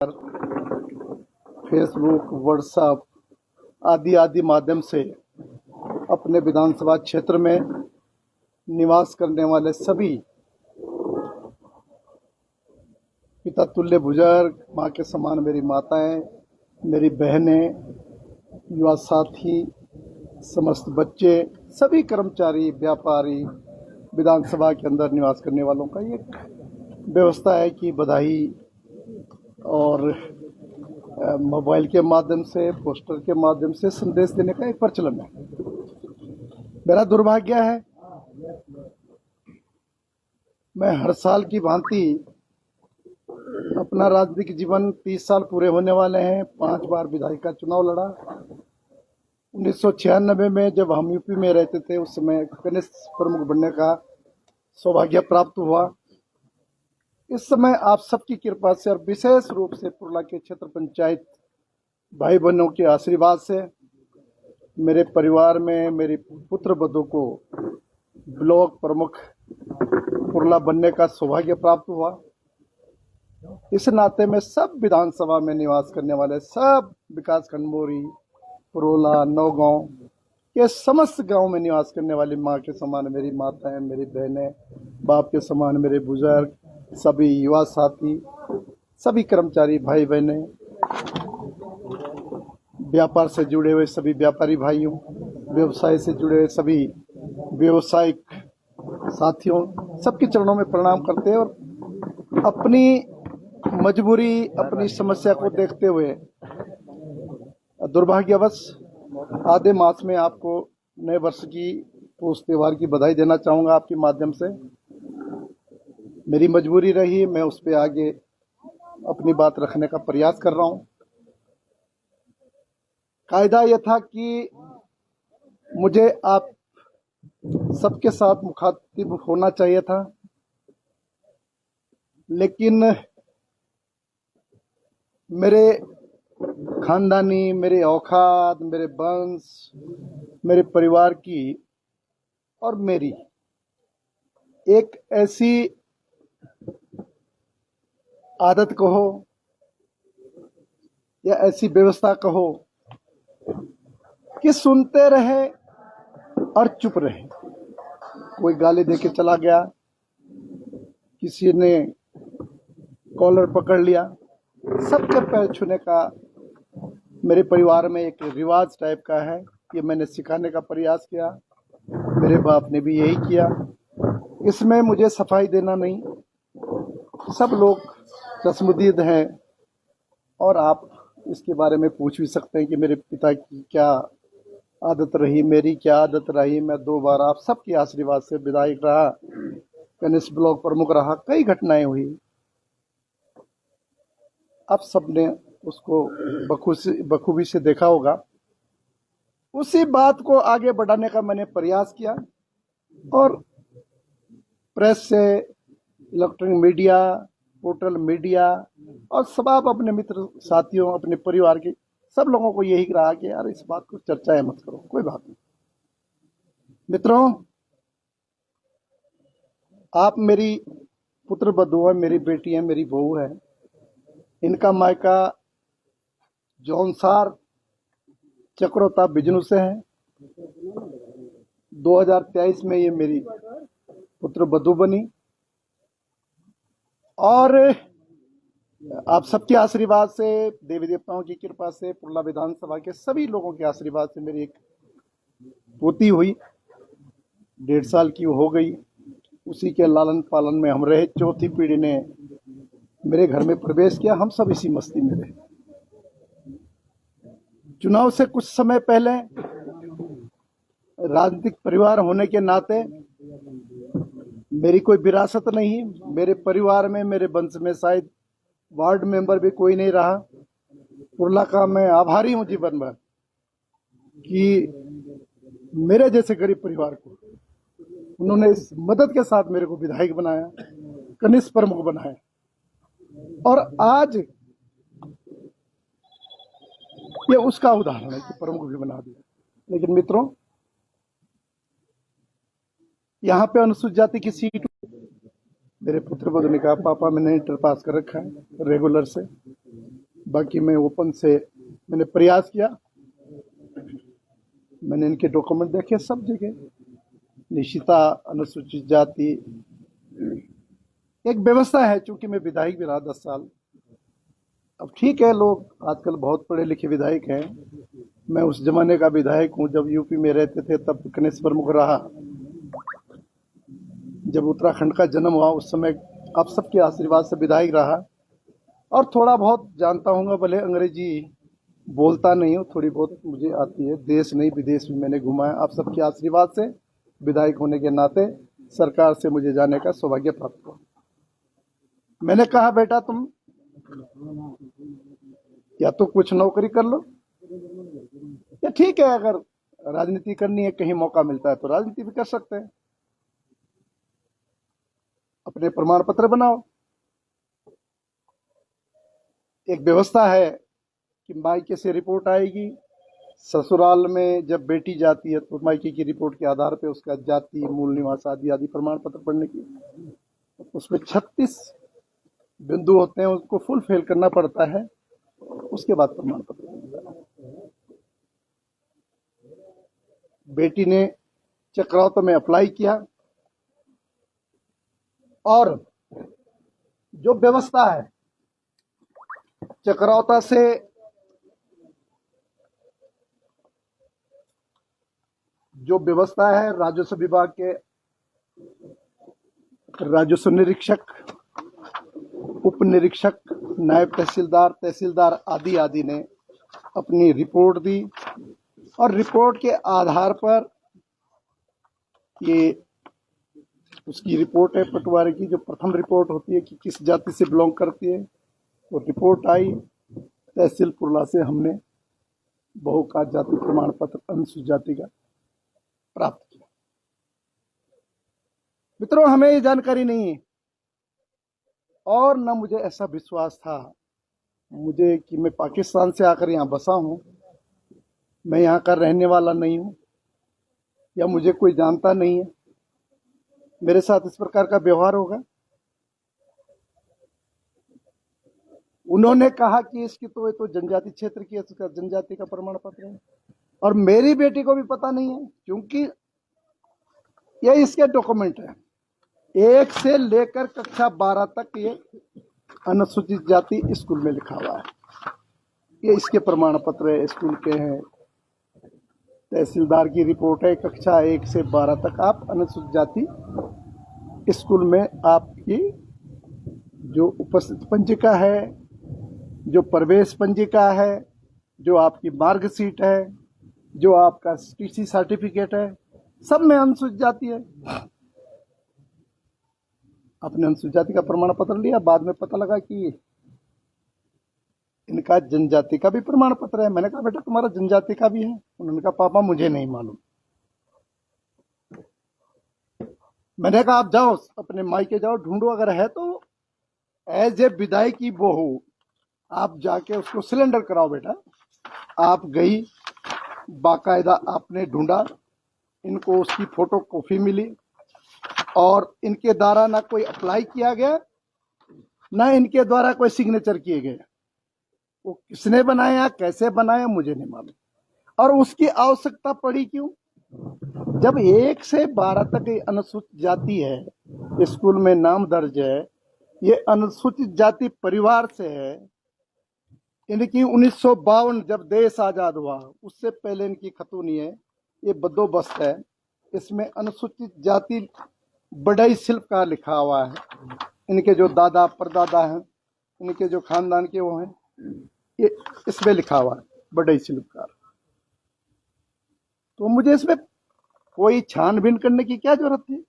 Facebook, WhatsApp आदि माध्यम से अपने विधानसभा क्षेत्र में निवास करने वाले सभी पिता तुल्य बुजुर्ग, माँ के समान मेरी माताएं, मेरी बहनें, युवा साथी, समस्त बच्चे, सभी कर्मचारी, व्यापारी, विधानसभा के अंदर निवास करने वालों का एक व्यवस्था है कि बधाई और मोबाइल के माध्यम से, पोस्टर के माध्यम से संदेश देने का एक प्रचलन है। मेरा दुर्भाग्य है, मैं हर साल की भांति अपना राजनीतिक जीवन 30 साल पूरे होने वाले हैं, 5 बार विधायक का चुनाव लड़ा। 1996 में जब हम यूपी में रहते थे, उस समय कनिष्ठ प्रमुख बनने का सौभाग्य प्राप्त हुआ। इस समय आप सबकी कृपा से और विशेष रूप से पुरला के क्षेत्र पंचायत भाई बहनों के आशीर्वाद से मेरे परिवार में मेरी पुत्र वधू को ब्लॉक प्रमुख पुरला बनने का सौभाग्य प्राप्त हुआ। इस नाते में सब विधानसभा में निवास करने वाले सब विकासखंड मोरी, पुरोला, नौगांव के समस्त गांव में निवास करने वाली माँ के समान मेरी माताएं, मेरी बहनें, बाप के समान मेरे बुजुर्ग, सभी युवा साथी, सभी कर्मचारी भाई बहनें, व्यापार से जुड़े हुए सभी व्यापारी भाइयों, व्यवसाय से जुड़े हुए सभी व्यवसायिक साथियों, सबके चरणों में प्रणाम करते हैं और अपनी मजबूरी, अपनी समस्या को देखते हुए दुर्भाग्यवश आधे मास में आपको नए वर्ष की उस त्योहार की बधाई देना चाहूँगा आपके माध्यम से। मेरी मजबूरी रही, मैं उस पर आगे अपनी बात रखने का प्रयास कर रहा हूँ। कायदा यह था कि मुझे आप सबके साथ मुखातिब होना चाहिए था, लेकिन मेरे खानदानी, मेरे औकात, मेरे वंश, मेरे परिवार की और मेरी एक ऐसी आदत कहो या ऐसी व्यवस्था कहो कि सुनते रहे और चुप रहे। कोई गाली देके चला गया, किसी ने कॉलर पकड़ लिया, सबके पैर छूने का मेरे परिवार में एक रिवाज टाइप का है। ये मैंने सिखाने का प्रयास किया, मेरे बाप ने भी यही किया। इसमें मुझे सफाई देना नहीं, सब लोग चश्मदीद हैं और आप इसके बारे में पूछ भी सकते हैं कि मेरे पिता की क्या आदत रही, मेरी क्या आदत रही। मैं 2 बार आप सबके आशीर्वाद से विधायक रहा, कनिष्ठ ब्लॉक प्रमुख रहा, कई घटनाएं हुई। आप सबने उसको बखूबी से देखा होगा। उसी बात को आगे बढ़ाने का मैंने प्रयास किया और प्रेस से, इलेक्ट्रॉनिक मीडिया, पोर्टल मीडिया और सब आप अपने मित्र साथियों, अपने परिवार के सब लोगों को यही रहा कि यार इस बात को चर्चाएं मत करो, कोई बात नहीं। मित्रों, आप मेरी पुत्र वधू है, मेरी बेटी है, मेरी बहू है। इनका मायका जौनसार चक्रोता बिजनू से है। 2023 में ये मेरी पुत्र वधू बनी और आप सबके आशीर्वाद से, देवी देवताओं की कृपा से, पुरला विधानसभा के सभी लोगों के आशीर्वाद से मेरी एक पोती हुई। 1.5 साल की हो गई। उसी के लालन पालन में हम रहे। 4थी पीढ़ी ने मेरे घर में प्रवेश किया, हम सब इसी मस्ती में रहे। चुनाव से कुछ समय पहले राजनीतिक परिवार होने के नाते मेरी कोई विरासत नहीं। मेरे परिवार में, मेरे वंश में शायद वार्ड मेंबर भी कोई नहीं रहा। पुरला का मैं आभारी हूं जीवन भर कि मेरे जैसे गरीब परिवार को उन्होंने इस मदद के साथ मेरे को विधायक बनाया, कनिष्ठ प्रमुख बनाया और आज ये उसका उदाहरण है कि प्रमुख भी बना दिया। लेकिन मित्रों, यहाँ पे अनुसूचित जाति की सीट मेरे पुत्र बोध ने कहा पापा मैंने इंटर पास कर रखा है रेगुलर से, बाकी मैं ओपन से मैंने प्रयास किया। मैंने इनके डॉक्यूमेंट देखे, सब जगह निशिता अनुसूचित जाति एक व्यवस्था है। चूंकि मैं विधायक भी रहा 10 साल, अब ठीक है लोग आजकल बहुत पढ़े लिखे विधायक हैं, मैं उस जमाने का विधायक हूं जब यूपी में रहते थे, तब कनिष्ठ प्रमुख रहा। जब उत्तराखंड का जन्म हुआ उस समय आप सबके आशीर्वाद से विधायक रहा, और थोड़ा बहुत जानता हूँ, भले अंग्रेजी बोलता नहीं हूँ, थोड़ी बहुत मुझे आती है। देश नहीं विदेश भी मैंने घुमा है। आप सबके आशीर्वाद से विधायक होने के नाते सरकार से मुझे जाने का सौभाग्य प्राप्त हुआ। मैंने कहा बेटा तुम या तो कुछ नौकरी कर लो, या ठीक है अगर राजनीति करनी है, कहीं मौका मिलता है तो राजनीति भी कर सकते हैं, अपने प्रमाण पत्र बनाओ। एक व्यवस्था है कि मायके से रिपोर्ट आएगी, ससुराल में जब बेटी जाती है तो मायके की रिपोर्ट के आधार पर उसका जाति, मूल निवास आदि आदि प्रमाण पत्र पढ़ने की, उसमें 36 बिंदु होते हैं, उसको फुल फिल करना पड़ता है, उसके बाद प्रमाण पत्र मिलता है। बेटी ने चक्रौत में अप्लाई किया, और जो व्यवस्था है चक्रौता से जो व्यवस्था है, राजस्व विभाग के राजस्व निरीक्षक, उप निरीक्षक, नायब तहसीलदार, तहसीलदार आदि आदि ने अपनी रिपोर्ट दी, और रिपोर्ट के आधार पर ये उसकी रिपोर्ट है पटवारी की, जो प्रथम रिपोर्ट होती है कि किस जाति से बिलोंग करती है, वो रिपोर्ट आई। तहसील पुरला से हमने बहू का जाति प्रमाण पत्र अनुसूचित जाति का प्राप्त किया। मित्रों, हमें ये जानकारी नहीं है, और न मुझे ऐसा विश्वास था मुझे कि मैं पाकिस्तान से आकर यहाँ बसा हूँ, मैं यहाँ का रहने वाला नहीं हूँ, या मुझे कोई जानता नहीं है, मेरे साथ इस प्रकार का व्यवहार होगा। उन्होंने कहा कि इसकी तो ये तो जनजाति क्षेत्र की है, इसका जनजाति का प्रमाण पत्र है, और मेरी बेटी को भी पता नहीं है, क्योंकि ये इसके डॉक्यूमेंट है। 1 से लेकर कक्षा 12 तक ये अनुसूचित जाति स्कूल में लिखा हुआ है, ये इसके प्रमाण पत्र है, स्कूल के हैं। तहसीलदार की रिपोर्ट है, कक्षा 1 से 12 तक आप अनुसूचित जाति स्कूल में आपकी जो उपस्थित पंजिका है, जो प्रवेश पंजिका है, जो आपकी मार्कशीट है, जो आपका टीसी सर्टिफिकेट है, सब में अनुसूचित जाति है। अपने अनुसूचित जाति का प्रमाण पत्र लिया, बाद में पता लगा कि इनका जनजाति का भी प्रमाण पत्र है। मैंने कहा बेटा तुम्हारा जनजाति का भी है? उन्होंने कहा पापा मुझे नहीं मालूम। मैंने कहा आप जाओ अपने मायके जाओ, ढूंढो, अगर है तो एज ए विदाई की बहू आप जाके उसको सिलेंडर कराओ बेटा। आप गई, बाकायदा आपने ढूंढा, इनको उसकी फोटो कॉपी मिली, और इनके द्वारा ना कोई अप्लाई किया गया, ना इनके द्वारा कोई सिग्नेचर किए गए। वो किसने बनाया, कैसे बनाया, मुझे नहीं मालूम। और उसकी आवश्यकता पड़ी क्यों? जब 1 से 12 तक अनुसूचित जाति है, स्कूल में नाम दर्ज है, ये अनुसूचित जाति परिवार से है। इनकी 1952 जब देश आजाद हुआ उससे पहले इनकी खतूनी है, ये बंदोबस्त है। इसमें अनुसूचित जाति बढ़ई शिल्पकार लिखा हुआ है। इनके जो दादा परदादा हैं, इनके जो खानदान के वो हैं, ये इसमें लिखा हुआ है बढ़ई शिल्पकार। तो मुझे इसमें कोई छानबीन करने की क्या जरूरत थी?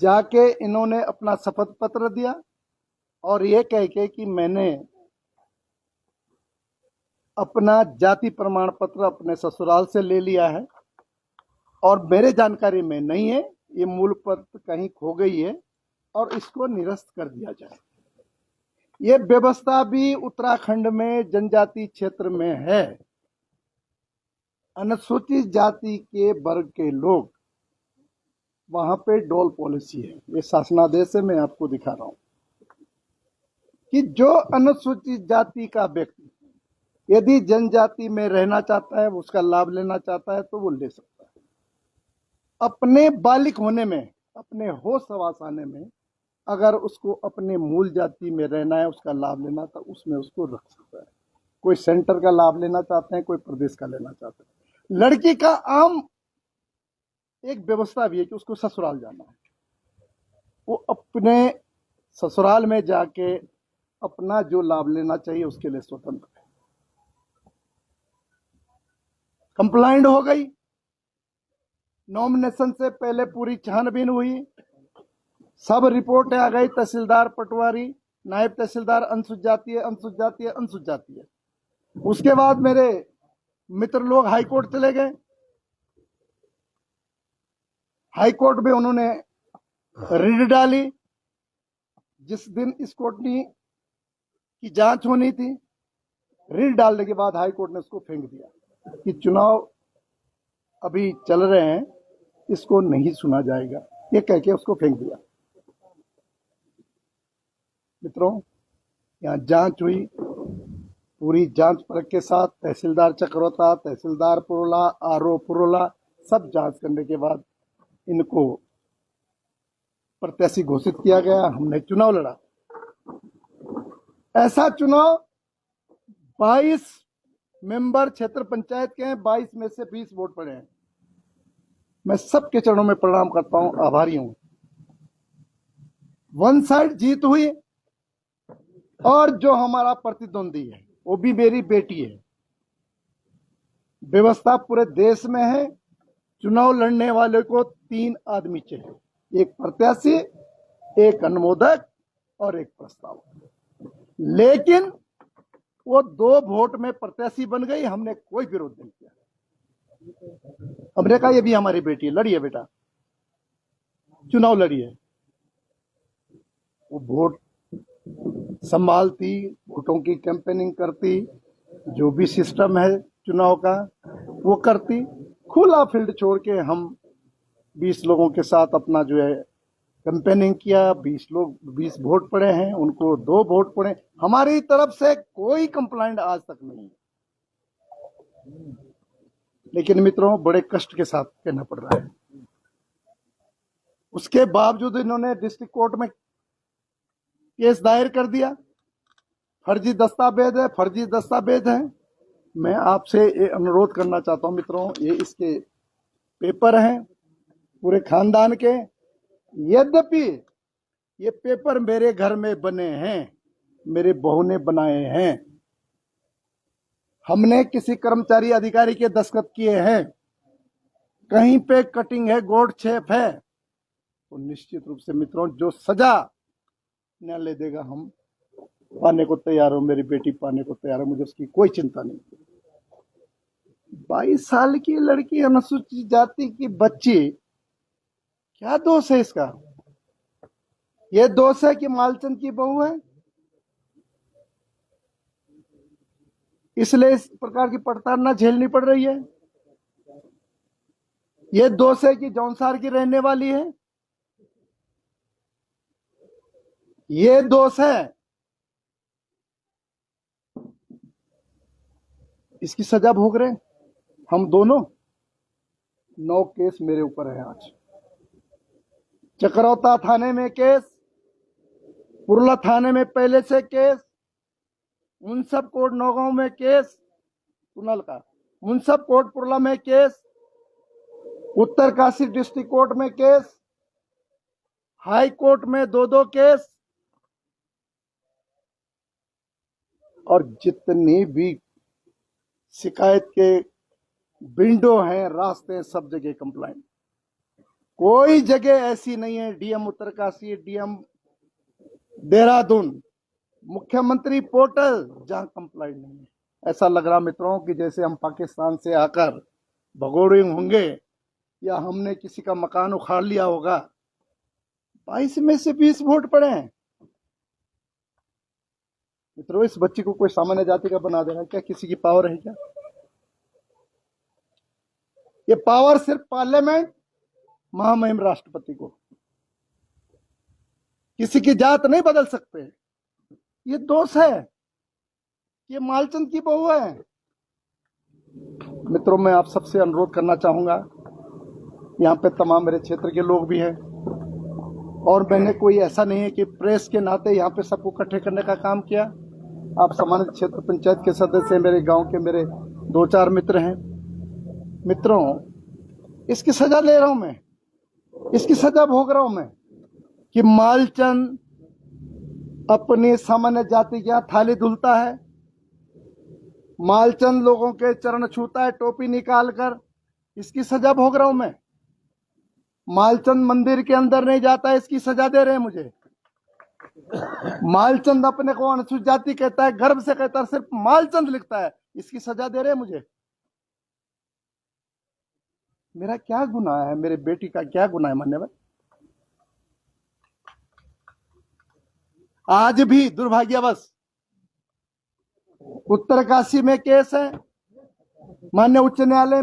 जाके इन्होंने अपना शपथ पत्र दिया, और ये कह के कि मैंने अपना जाति प्रमाण पत्र अपने ससुराल से ले लिया है, और मेरे जानकारी में नहीं है, ये मूल पत्र कहीं खो गई है, और इसको निरस्त कर दिया जाए। ये व्यवस्था भी उत्तराखंड में जनजाति क्षेत्र में है। अनुसूचित जाति के वर्ग के लोग वहां पे डोल पॉलिसी है। ये शासनादेश है, मैं आपको दिखा रहा हूं कि जो अनुसूचित जाति का व्यक्ति यदि जनजाति में रहना चाहता है, उसका लाभ लेना चाहता है, तो वो ले सकता है। अपने बालिक होने में, अपने होश हवास आने में, अगर उसको अपने मूल जाति में रहना है, उसका लाभ लेना, तो उसमें उसको रख सकता है। कोई सेंटर का लाभ लेना चाहते हैं, कोई प्रदेश का लेना चाहते हैं। लड़की का आम एक व्यवस्था भी है कि उसको ससुराल जाना है, वो अपने ससुराल में जाके अपना जो लाभ लेना चाहिए उसके लिए स्वतंत्र है। कंप्लाइंट हो गई, नॉमिनेशन से पहले पूरी छानबीन हुई, सब रिपोर्ट आ गई, तहसीलदार पटवारी, नायब तहसीलदार, अनुसूचित जाति है, अनुसूचित जाति है, अनुसूचित जाति है। उसके बाद मेरे मित्र लोग हाईकोर्ट चले गए। हाईकोर्ट में उन्होंने रिट डाली। जिस दिन स्क्रूटनी की जांच होनी थी, रिट डालने के बाद हाईकोर्ट ने उसको फेंक दिया कि चुनाव अभी चल रहे हैं, इसको नहीं सुना जाएगा, ये कह के उसको फेंक दिया। मित्रों, यहाँ जांच हुई, पूरी जांच परख के साथ तहसीलदार चक्रोता, तहसीलदार पुरोला, आरओ पुरोला, सब जांच करने के बाद इनको प्रत्याशी घोषित किया गया। हमने चुनाव लड़ा। ऐसा चुनाव 22 मेंबर क्षेत्र पंचायत के हैं, 22 में से 20 वोट पड़े हैं। मैं सबके चरणों में प्रणाम करता हूं, आभारी हूं। वन साइड जीत हुई और जो हमारा प्रतिद्वंदी है वो भी मेरी बेटी है। व्यवस्था पूरे देश में है, चुनाव लड़ने वाले को 3 आदमी चाहिए, एक प्रत्याशी, एक अनुमोदक और एक प्रस्तावक। लेकिन वो 2 वोट में प्रत्याशी बन गई, हमने कोई विरोध नहीं किया। हमने कहा ये भी हमारी बेटी है, लड़िए बेटा, चुनाव लड़िए। वो वोट संभालती, वोटों की कैंपेनिंग करती, जो भी सिस्टम है चुनाव का वो करती। खुला फील्ड छोड़ के हम 20 लोगों के साथ अपना जो है कैंपेनिंग किया। 20 वोट पड़े हैं, उनको 2 वोट पड़े। हमारी तरफ से कोई कंप्लेंट आज तक नहीं, लेकिन मित्रों बड़े कष्ट के साथ कहना पड़ रहा है। उसके बावजूद इन्होंने डिस्ट्रिक्ट कोर्ट में केस दायर कर दिया। फर्जी दस्तावेज है, फर्जी दस्तावेज है। मैं आपसे ये अनुरोध करना चाहता हूं मित्रों, ये इसके पेपर हैं पूरे खानदान के। यद्यपि ये पेपर मेरे घर में बने हैं, मेरे बहू ने बनाए हैं, हमने किसी कर्मचारी अधिकारी के दस्तखत किए हैं, कहीं पे कटिंग है, गोड छेप है, तो निश्चित रूप से मित्रों जो सजा न्यायालय देगा हम पाने को तैयार हो, मेरी बेटी पाने को तैयार है, मुझे उसकी कोई चिंता नहीं। 22 साल की लड़की, अनुसूचित जाति की बच्ची, क्या दोष है इसका? ये दोष है कि मालचंद की बहू है, इसलिए इस प्रकार की प्रताड़ना झेलनी पड़ रही है। ये दोष है कि जौनसार की रहने वाली है, ये दोष है। इसकी सजा भोग रहे हम दोनों। 9 केस मेरे ऊपर है आज। चकरौता थाने में केस, पुरला थाने में पहले से केस, मुंसब कोर्ट नौगांव में केस, कुनल का मुंसब कोर्ट पुरला में केस, उत्तरकाशी डिस्ट्रिक्ट कोर्ट में केस, हाई कोर्ट में 2-2 केस, और जितनी भी शिकायत के विंडो हैं, रास्ते हैं, सब जगह कंप्लेंट। कोई जगह ऐसी नहीं है, डीएम उत्तरकाशी, डीएम देहरादून, मुख्यमंत्री पोर्टल, जहां कंप्लेंट नहीं है। ऐसा लग रहा मित्रों कि जैसे हम पाकिस्तान से आकर भगोड़े होंगे या हमने किसी का मकान उखाड़ लिया होगा। 22 में से 20 वोट पड़े हैं। मित्रों, इस बच्ची को कोई सामान्य जाति का बना देना क्या किसी की पावर है क्या? ये पावर सिर्फ पार्लियामेंट, महामहिम राष्ट्रपति को। किसी की जात नहीं बदल सकते, ये दोष है, ये मालचंद की बहू है। मित्रों, मैं आप सबसे अनुरोध करना चाहूंगा, यहाँ पे तमाम मेरे क्षेत्र के लोग भी हैं, और मैंने कोई ऐसा नहीं है कि प्रेस के नाते यहाँ पे सबको इकट्ठे करने का काम किया। आप सम्मानित क्षेत्र पंचायत के सदस्य, मेरे गांव के मेरे 2-4 मित्र हैं। मित्रों, इसकी सजा ले रहा हूं मैं, इसकी सजा भोग रहा हूं मैं कि मालचंद अपनी सामान्य जाति की थाली धुलता है, मालचंद लोगों के चरण छूता है टोपी निकालकर, इसकी सजा भोग रहा हूं मैं। मालचंद मंदिर के अंदर नहीं जाता है, इसकी सजा दे रहे हैं मुझे। मालचंद अपने को अनुसूचित जाति कहता है, गर्व से कहता है, सिर्फ मालचंद लिखता है, इसकी सजा दे रहे हैं मुझे। मेरा क्या गुनाह है, मेरे बेटी का क्या गुनाह है मान्यवर? आज भी दुर्भाग्यवश उत्तरकाशी में केस है, माननीय उच्च न्यायालय